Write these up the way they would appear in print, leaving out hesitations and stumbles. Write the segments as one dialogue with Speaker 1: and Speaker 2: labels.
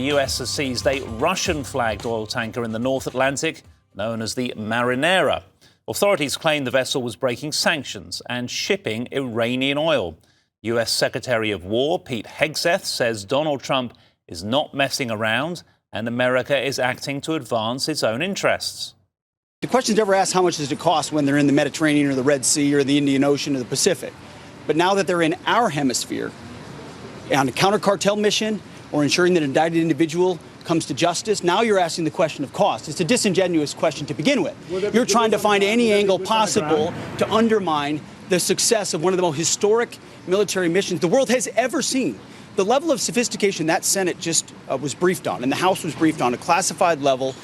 Speaker 1: The US has seized a Russian-flagged oil tanker in the North Atlantic known as the Marinera. Authorities claim the vessel was breaking sanctions and shipping Iranian oil. US Secretary of War Pete Hegseth says Donald Trump is not messing around and America is acting to advance its own interests.
Speaker 2: The question's never asked how much does it cost when they're in the Mediterranean or the Red Sea or the Indian Ocean or the Pacific. But now that they're in our hemisphere on a counter-cartel mission or ensuring that an indicted individual comes to justice, now you're asking the question of cost. It's a disingenuous question to begin with. You're trying to find any angle possible to undermine the success of one of the most historic military missions the world has ever seen. The level of sophistication that Senate just was briefed on and the House was briefed on, a classified level,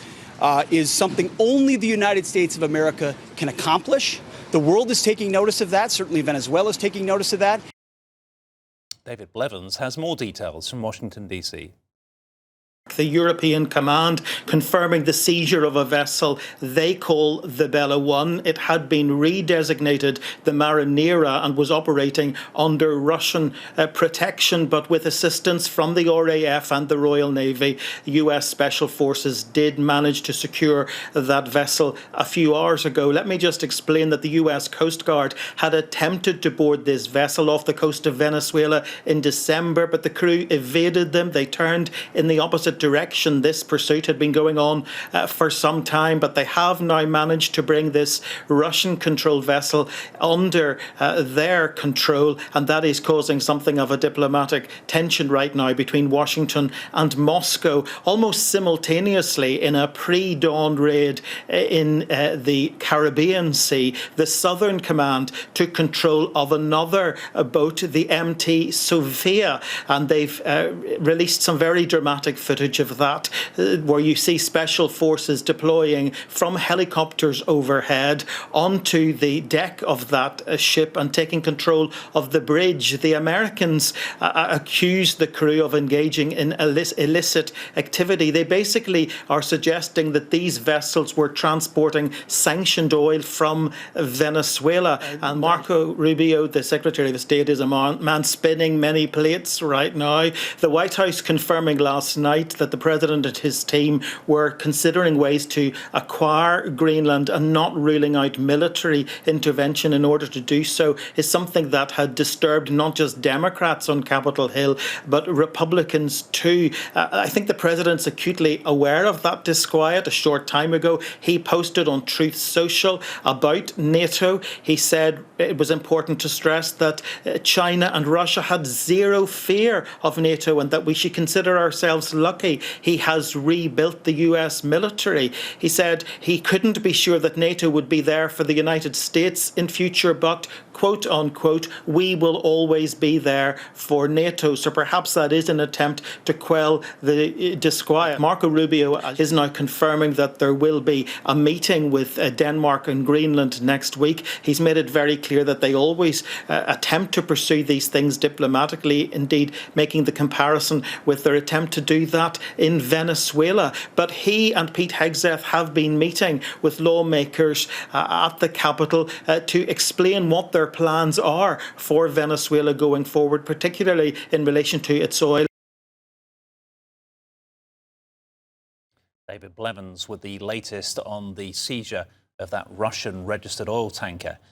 Speaker 2: is something only the United States of America can accomplish. The world is taking notice of that. Certainly Venezuela is taking notice of that.
Speaker 1: David Blevins has more details from Washington, D.C.
Speaker 3: The European command confirming the seizure of a vessel they call the Bella 1. It had been redesignated the Marinera and was operating under Russian protection, but with assistance from the RAF and the Royal Navy. US Special Forces did manage to secure that vessel a few hours ago. Let me just explain that the US Coast Guard had attempted to board this vessel off the coast of Venezuela in December, but the crew evaded them. They turned in the opposite direction. This pursuit had been going on for some time, but they have now managed to bring this Russian-controlled vessel under their control, and that is causing something of a diplomatic tension right now between Washington and Moscow, almost simultaneously in a pre-dawn raid in the Caribbean Sea. The Southern Command took control of another boat, the MT Sofia, and they've released some very dramatic footage of that, where you see special forces deploying from helicopters overhead onto the deck of that ship and taking control of the bridge. The Americans accuse the crew of engaging in illicit activity. They basically are suggesting that these vessels were transporting sanctioned oil from Venezuela. And Marco Rubio, the Secretary of State, is a man spinning many plates right now. The White House confirming last night that the President and his team were considering ways to acquire Greenland and not ruling out military intervention in order to do so is something that had disturbed not just Democrats on Capitol Hill, but Republicans too. I think the President's acutely aware of that disquiet. A short time ago, he posted on Truth Social about NATO. He said it was important to stress that China and Russia had zero fear of NATO and that we should consider ourselves lucky. He has rebuilt the US military. He said he couldn't be sure that NATO would be there for the United States in future, but, quote unquote, we will always be there for NATO. So perhaps that is an attempt to quell the disquiet. Marco Rubio is now confirming that there will be a meeting with Denmark and Greenland next week. He's made it very clear that they always attempt to pursue these things diplomatically, indeed making the comparison with their attempt to do that in Venezuela. But he and Pete Hegseth have been meeting with lawmakers at the Capitol to explain what their plans are for Venezuela going forward, particularly in relation to its oil.
Speaker 1: David Blevins with the latest on the seizure of that Russian-registered oil tanker.